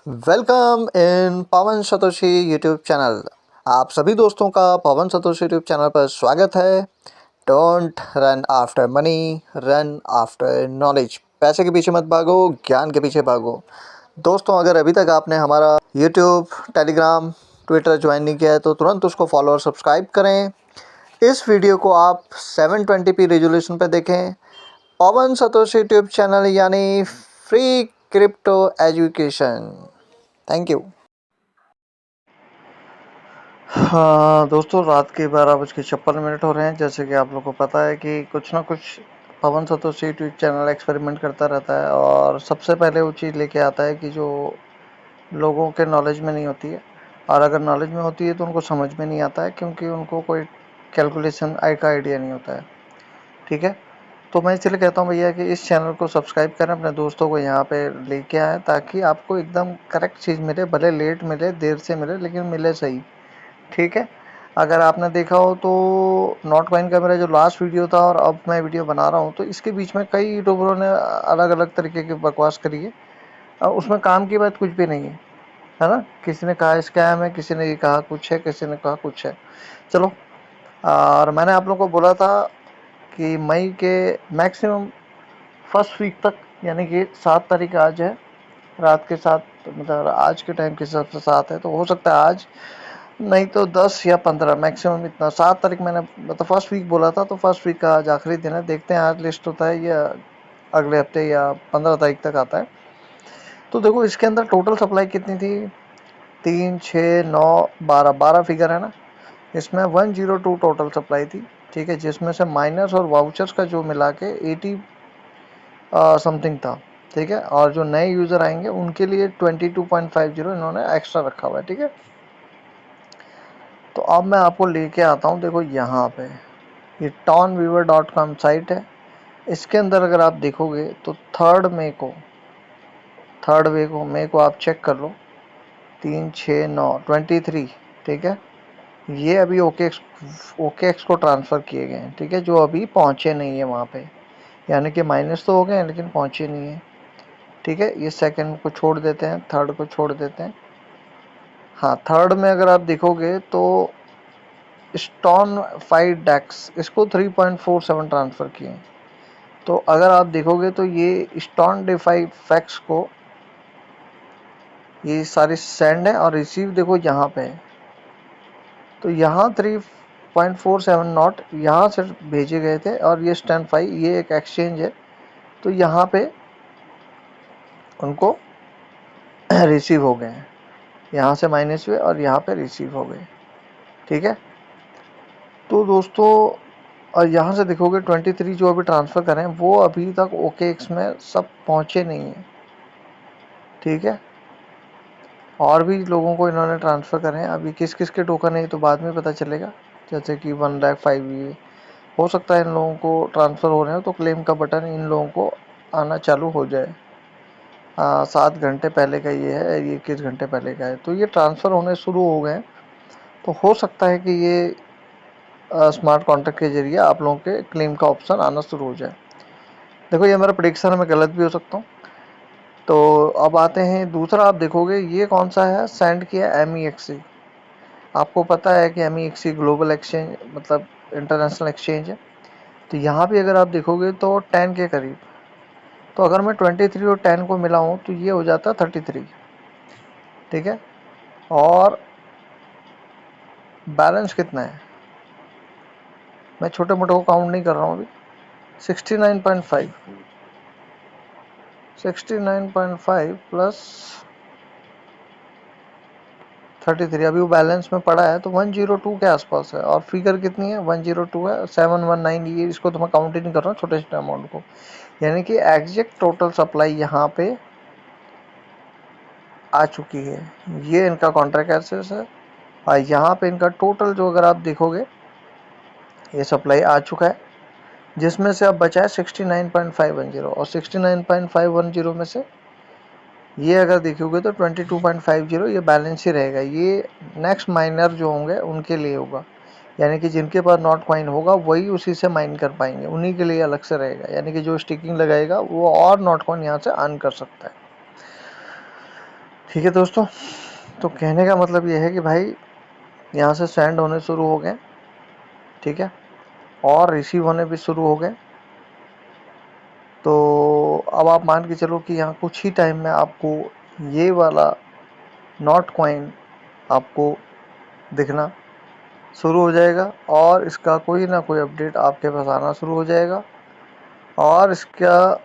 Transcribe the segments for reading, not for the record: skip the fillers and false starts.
Welcome in Pawan Satoshi YouTube channel. आप सभी दोस्तों का पवन सतोशी यूट्यूब चैनल पर स्वागत है। Don't run after money, run after knowledge. पैसे के पीछे मत भागो, ज्ञान के पीछे भागो। दोस्तों, अगर अभी तक आपने हमारा यूट्यूब, टेलीग्राम, ट्विटर ज्वाइन नहीं किया है तो तुरंत उसको फॉलो और सब्सक्राइब करें। इस वीडियो को आप 720p रेजोल्यूशन पर देखें। पवन सतोशी यूट्यूब चैनल यानी free crypto education. Thank you. हाँ दोस्तों, रात के 12:56 हो रहे हैं। जैसे कि आप लोगों को पता है कि कुछ ना कुछ पवन सतोशी यूट्यूब चैनल एक्सपेरिमेंट करता रहता है और सबसे पहले वो चीज़ लेके आता है कि जो लोगों के नॉलेज में नहीं होती है, और अगर नॉलेज में होती है तो उनको समझ में नहीं आता है, क्योंकि उनको कोई कैलकुलेशन का आइडिया नहीं होता है। ठीक है, तो मैं इसलिए कहता हूँ भैया कि इस चैनल को सब्सक्राइब करें, अपने दोस्तों को यहाँ पे लेके आएँ, ताकि आपको एकदम करेक्ट चीज़ मिले। भले लेट मिले, देर से मिले, लेकिन मिले सही। ठीक है, अगर आपने देखा हो तो नॉट कॉइन का मेरा जो लास्ट वीडियो था और अब मैं वीडियो बना रहा हूँ, तो इसके बीच में कई यूट्यूबरों ने अलग अलग तरीके की बकवास करी है। उसमें काम की बात कुछ भी नहीं है ना। किसी ने कहा स्कैम है, किसी ने ये कहा कुछ है, किसी ने कहा कुछ है। चलो, और मैंने आप लोगों को बोला था कि मई के मैक्सिमम फर्स्ट वीक तक, यानी कि 7 तारीख आज है, रात के 7, मतलब आज के टाइम के हिसाब से 7 है, तो हो सकता है आज, नहीं तो 10 या 15 मैक्सिमम। इतना 7 तारीख मैंने मतलब फर्स्ट वीक बोला था, तो फर्स्ट वीक का आज आखिरी दिन है। देखते हैं आज लिस्ट होता है या अगले हफ्ते या 15 तारीख तक आता है। तो देखो, इसके अंदर टोटल सप्लाई कितनी थी? 3, 6, 9, 12, 12 फिगर है ना। इसमें 102 टोटल सप्लाई थी। ठीक है, जिसमें से माइनस और वाउचर्स का जो मिला के 80 समथिंग था। ठीक है, और जो नए यूज़र आएंगे उनके लिए 22.50 इन्होंने एक्स्ट्रा रखा हुआ है। ठीक है, तो अब मैं आपको लेके आता हूँ। देखो यहाँ पे ये tonweaver.com साइट है। इसके अंदर अगर आप देखोगे तो 3rd मई को आप चेक कर लो। 3, 6, 9, 23। ठीक है, ये अभी OKX को ट्रांसफ़र किए गए हैं। ठीक है, जो अभी पहुँचे नहीं है वहाँ पे, यानी कि माइनस तो हो गए हैं लेकिन पहुँचे नहीं है। ठीक है, ये सेकंड को छोड़ देते हैं, थर्ड को छोड़ देते हैं। हाँ, थर्ड में अगर आप देखोगे तो स्टॉन 5 डेक्स, इसको 3.47 ट्रांसफ़र किए। तो अगर आप देखोगे तो ये स्टॉन डिफाई फैक्स को ये सारी सेंड है, और रिसीव देखो यहाँ पे है। तो यहाँ 3.47 नॉट यहाँ से भेजे गए थे, और ये स्टैंड 5, ये एक एक्सचेंज है, तो यहाँ पे उनको रिसीव हो गए हैं। यहाँ से माइनस हुए और यहाँ पे रिसीव हो गए। ठीक है, तो दोस्तों, और यहाँ से देखोगे 23 जो अभी ट्रांसफ़र करें वो अभी तक OKX में सब पहुँचे नहीं हैं। ठीक है, और भी लोगों को इन्होंने ट्रांसफ़र करें। अभी किस किस के टोकन है ये तो बाद में पता चलेगा। जैसे कि 1,05,000 ये हो सकता है इन लोगों को ट्रांसफ़र हो रहे हो तो क्लेम का बटन इन लोगों को आना चालू हो जाए। 7 घंटे पहले का ये है, ये 21 घंटे पहले का है, तो ये ट्रांसफ़र होने शुरू हो गए हैं। तो हो सकता है कि ये स्मार्ट कॉन्ट्रैक्ट के जरिए आप लोगों के क्लेम का ऑप्शन आना शुरू हो जाए। देखो, ये मेरा प्रेडिक्शन है, मैं गलत भी हो सकता हूँ। तो अब आते हैं दूसरा, आप देखोगे ये कौन सा है, सेंड किया MEXC। आपको पता है कि MEXC ग्लोबल एक्सचेंज, मतलब इंटरनेशनल एक्सचेंज है। तो यहाँ भी अगर आप देखोगे तो 10 के करीब। तो अगर मैं 23 और 10 को मिलाऊँ तो ये हो जाता 33। ठीक है, और बैलेंस कितना है मैं छोटे मोटे को काउंट नहीं कर रहा हूँ अभी। 69.5 प्लस 33, अभी वो बैलेंस में पड़ा है, तो 102 के आसपास है। और फिगर कितनी है? 102 है। 719, ये इसको तो मैं काउंट ही नहीं कर रहा हूँ, छोटे छोटे अमाउंट को। यानी कि एग्जैक्ट टोटल सप्लाई यहाँ पे आ चुकी है। ये इनका कॉन्ट्रैक्ट एक्सेस है, और यहाँ पे इनका टोटल जो अगर आप देखोगे ये सप्लाई आ चुका है, जिसमें से अब बचा है 69.510, और 69.510 में से ये अगर देखोगे तो 22.50 ये बैलेंस ही रहेगा। ये नेक्स्ट माइनर जो होंगे उनके लिए होगा, यानी कि जिनके पास नॉट कॉइन होगा वही उसी से माइन कर पाएंगे, उन्हीं के लिए अलग से रहेगा। यानी कि जो स्टिकिंग लगाएगा वो और नॉट कॉइन यहाँ से अर्न कर सकता है। ठीक है दोस्तों, तो कहने का मतलब ये है कि भाई यहाँ से सेंड होने शुरू हो गए, ठीक है, और रिसीव होने भी शुरू हो गए। तो अब आप मान के चलो कि यहाँ कुछ ही टाइम में आपको ये वाला नॉट कॉइन आपको दिखना शुरू हो जाएगा और इसका कोई ना कोई अपडेट आपके पास आना शुरू हो जाएगा। और इसका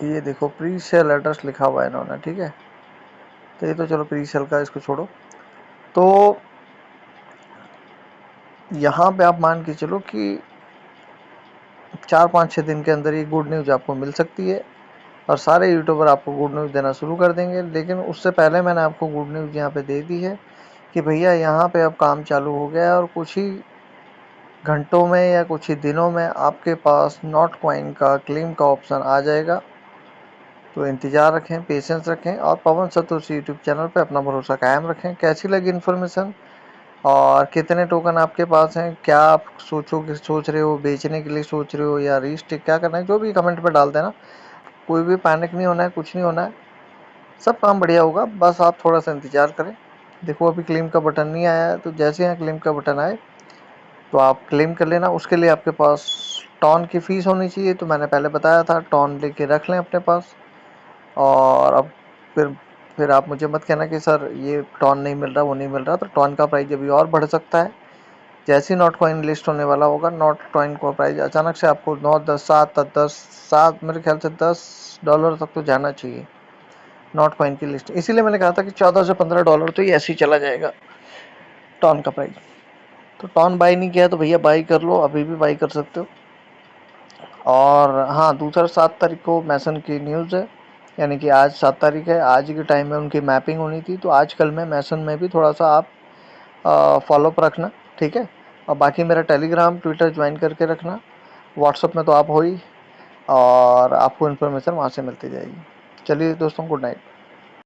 ये देखो प्री सेल एड्रेस लिखा हुआ है इन्होंने, ठीक है। तो ये तो चलो प्री सेल का इसको छोड़ो। तो यहाँ पे आप मान के चलो कि 4-5-6 दिन के अंदर ये गुड न्यूज़ आपको मिल सकती है और सारे यूट्यूबर आपको गुड न्यूज़ देना शुरू कर देंगे। लेकिन उससे पहले मैंने आपको गुड न्यूज़ यहाँ पे दे दी है कि भैया यहाँ पे अब काम चालू हो गया है और कुछ ही घंटों में या कुछ ही दिनों में आपके पास नॉट कॉइन का क्लेम का ऑप्शन आ जाएगा। तो इंतज़ार रखें, पेशेंस रखें और पवन सतोषी यूट्यूब चैनल पे अपना भरोसा कायम रखें। कैसी लगी इन्फॉर्मेशन और कितने टोकन आपके पास हैं, क्या आप सोच रहे हो बेचने के लिए सोच रहे हो या रीस्टेक क्या करना है, जो भी कमेंट पे डाल देना। कोई भी पैनिक नहीं होना है, कुछ नहीं होना है, सब काम बढ़िया होगा। बस आप थोड़ा सा इंतज़ार करें। देखो अभी क्लेम का बटन नहीं आया है, तो जैसे यहाँ क्लेम का बटन आए तो आप क्लेम कर लेना। उसके लिए आपके पास टॉन की फ़ीस होनी चाहिए, तो मैंने पहले बताया था टॉन लेके रख लें अपने पास। और अब फिर आप मुझे मत कहना कि सर ये टॉन नहीं मिल रहा, वो नहीं मिल रहा। तो टॉन का प्राइस अभी और बढ़ सकता है। जैसे ही नॉट कॉइन लिस्ट होने वाला होगा, नॉट कॉइन का प्राइस अचानक से आपको 9 10 7 मेरे ख्याल से $10 तक तो जाना चाहिए नॉट कॉइन की लिस्ट। इसीलिए मैंने कहा था कि $14 से $15 तो ये ऐसे ही चला जाएगा टॉन का प्राइस। तो टॉन बाई नहीं किया तो भैया बाई कर लो, अभी भी बाई कर सकते हो। और हाँ, दूसरा 7 तारीख को मैसन की न्यूज़ है, यानी कि आज 7 तारीख है, आज के टाइम में उनकी मैपिंग होनी थी। तो आज कल में मैसन में भी थोड़ा सा आप फॉलोअप रखना, ठीक है। और बाकी मेरा टेलीग्राम ट्विटर ज्वाइन करके रखना। व्हाट्सअप में तो आप हो ही, और आपको इन्फॉर्मेशन वहाँ से मिलती जाएगी। चलिए दोस्तों, गुड नाइट।